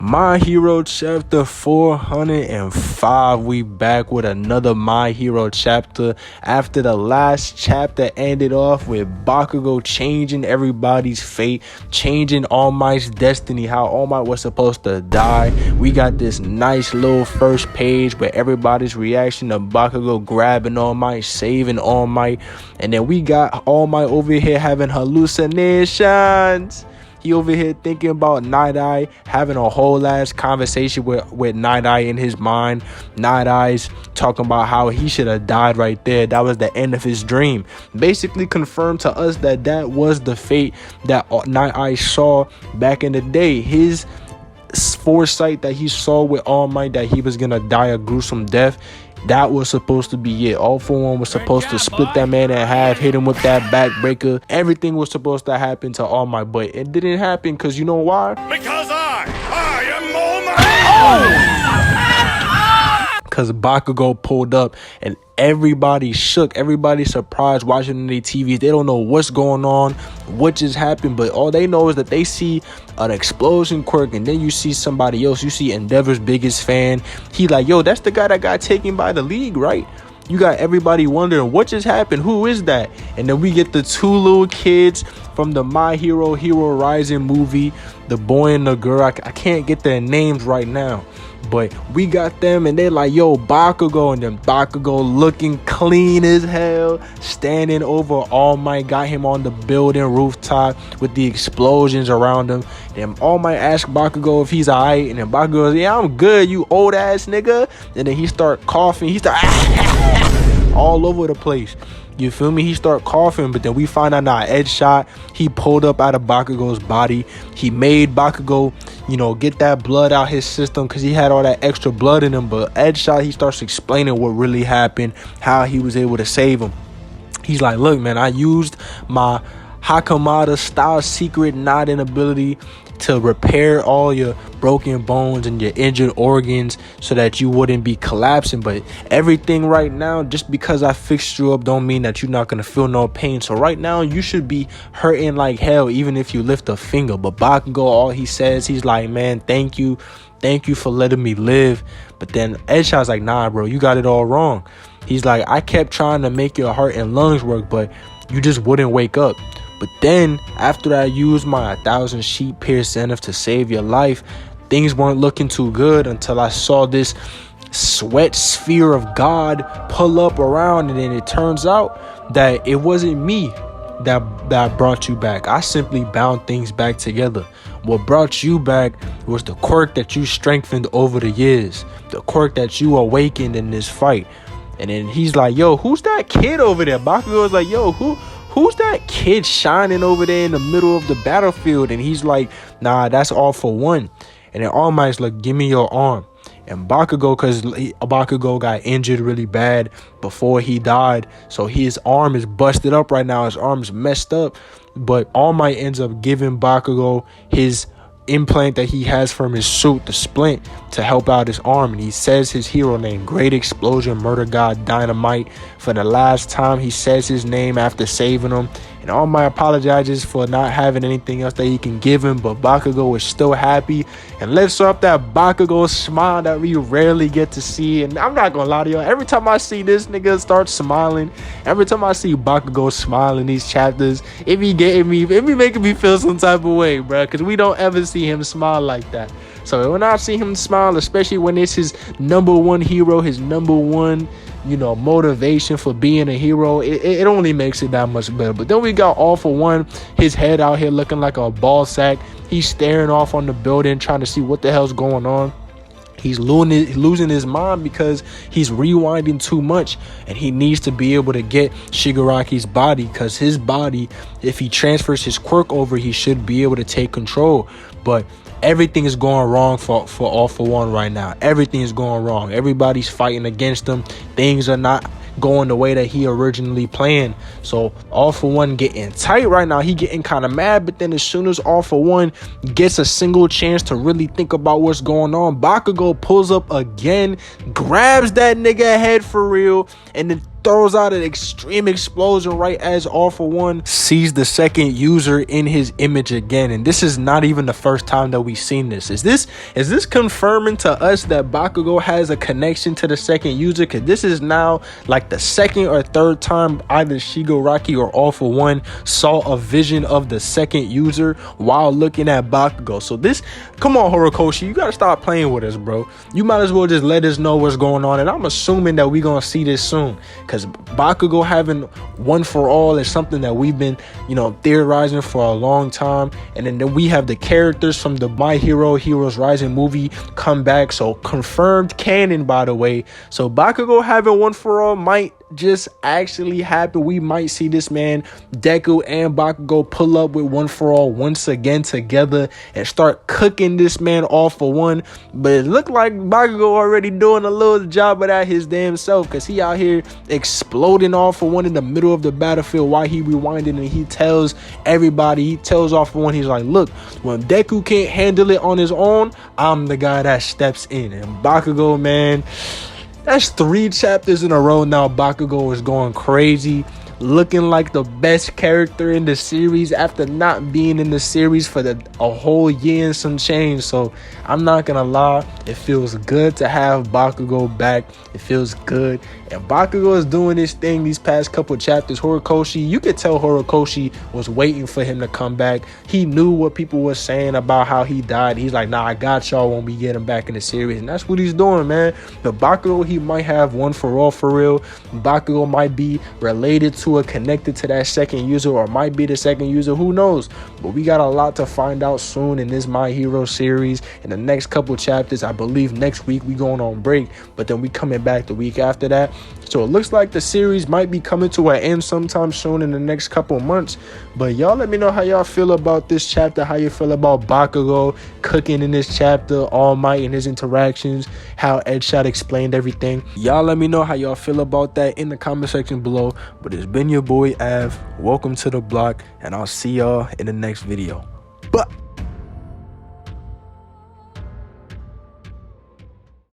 My Hero chapter 405. We back with another My Hero chapter after the last chapter ended off with Bakugo changing everybody's fate, changing All Might's destiny, how All Might was supposed to die. We got this nice little first page where everybody's reaction to Bakugo grabbing All Might, saving All Might, and then we got All Might over here having hallucinations. He over here thinking about Night Eye, having a whole ass conversation with Night Eye in his mind. Night Eye's talking about how he should have died right there. That was the end of his dream. Basically confirmed to us that that was the fate that Night Eye saw back in the day. His foresight that he saw with All Might, that he was gonna die a gruesome death, that was supposed to be it. All for One was supposed to split that man in half, hit him with that backbreaker. Everything was supposed to happen to All Might, but it didn't happen because you know why? Because I am All Might. Because Bakugo pulled up and everybody shook. Everybody surprised watching on their TVs. They don't know what's going on, what just happened, but all they know is that they see an explosion quirk, and then you see somebody else. You see Endeavor's biggest fan. He like, yo, that's the guy that got taken by the League, right? You got everybody wondering what just happened. Who is that? And then we get the two little kids from the My Hero Hero Rising movie, the boy and the girl. I can't get their names right now, but we got them, and they're like, yo, Bakugo. And then Bakugo looking clean as hell, standing over All Might, got him on the building rooftop with the explosions around him. Then All Might ask Bakugo if he's alright, and then Bakugo goes, yeah, I'm good, you old ass nigga. And then he start coughing. He start all over the place. You feel me? He start coughing, but then we find out that Edge shot, he pulled up out of Bakugo's body. He made Bakugo, get that blood out his system because he had all that extra blood in him. But Edge shot, he starts explaining what really happened, how he was able to save him. He's like, look, man, I used my Hakamada style secret nodding ability to repair all your broken bones and your injured organs so that you wouldn't be collapsing. But everything right now, just because I fixed you up don't mean that you're not going to feel no pain. So right now you should be hurting like hell even if you lift a finger. But Bakugo, all he says, he's like, man, thank you for letting me live. But then Edgeshot's like, nah, bro, you got it all wrong. He's like, I kept trying to make your heart and lungs work, but you just wouldn't wake up. But then, after I used my 1,000 sheep pierced enough to save your life, things weren't looking too good until I saw this sweat sphere of God pull up around, and then it turns out that it wasn't me that brought you back. I simply bound things back together. What brought you back was the quirk that you strengthened over the years, the quirk that you awakened in this fight. And then he's like, yo, who's that kid over there? Bakugo's like, yo, who's that kid shining over there in the middle of the battlefield? And he's like, nah, that's All for One. And then All Might's like, give me your arm. And Bakugo, because Bakugo got injured really bad before he died, so his arm is busted up right now. His arm's messed up. But All Might ends up giving Bakugo his implant that he has from his suit, the splint, to help out his arm. And he says his hero name, Great Explosion Murder God Dynamite. For the last time, he says his name after saving him. And All Might apologizes for not having anything else that he can give him, but Bakugo is still happy and lifts up that Bakugo smile that we rarely get to see. And I'm not gonna lie to y'all, every time I see this nigga start smiling, every time I see Bakugo smile in these chapters, it be making me feel some type of way, bro, because we don't ever see him smile like that. So when I see him smile, especially when it's his number one hero, his number one motivation for being a hero, it only makes it that much better. But then we got All for One, his head out here looking like a ball sack. He's staring off on the building trying to see what the hell's going on. He's losing his mind because he's rewinding too much, and he needs to be able to get Shigaraki's body, because his body, if he transfers his quirk over, he should be able to take control. But everything is going wrong for All for One right now. Everything is going wrong. Everybody's fighting against him. Things are not going the way that he originally planned. So All for One getting tight right now. He getting kind of mad, but then as soon as All for One gets a single chance to really think about what's going on, Bakugo pulls up again, grabs that nigga head for real, and then throws out an extreme explosion right as All For One sees the second user in his image again. And this is not even the first time that we've seen this. Is this confirming to us that Bakugo has a connection to the second user? Because this is now like the second or third time either Shigaraki or All For One saw a vision of the second user while looking at Bakugo. So this, come on Horikoshi, you gotta stop playing with us, bro. You might as well just let us know what's going on. And I'm assuming that we're gonna see this soon, because Bakugo having One For All is something that we've been, theorizing for a long time. And then we have the characters from the My Hero Heroes Rising movie come back, so confirmed canon, by the way. So Bakugo having One For All might just actually happen. We might see this man Deku and Bakugo pull up with One For All once again together and start cooking this man All For One. But it looked like Bakugo already doing a little job of that his damn self, because he out here exploding All For One in the middle of the battlefield while he rewinding, and he tells All For One, he's like, look, when Deku can't handle it on his own, I'm the guy that steps in. And Bakugo, man, that's 3 chapters in a row now. Bakugo is going crazy, looking like the best character in the series after not being in the series for a whole year and some change. So I'm not gonna lie, it feels good to have Bakugo back. It feels good. And Bakugo is doing this thing these past couple chapters. Horikoshi, you could tell Horikoshi was waiting for him to come back. He knew what people were saying about how he died. He's like, nah, I got y'all when we get him back in the series. And that's what he's doing, man. The Bakugo, he might have One For All for real. Bakugo might be related to or connected to that second user, or might be the second user. Who knows? But we got a lot to find out soon in this My Hero series. In the next couple chapters, I believe next week we going on break, but then we coming back the week after that. So it looks like the series might be coming to an end sometime soon in the next couple months. But y'all let me know how y'all feel about this chapter, how you feel about Bakugo cooking in this chapter, All Might and his interactions, how Edshot explained everything. Y'all let me know how y'all feel about that in the comment section below. But it's been your boy Av. Welcome to the block, and I'll see y'all in the next video.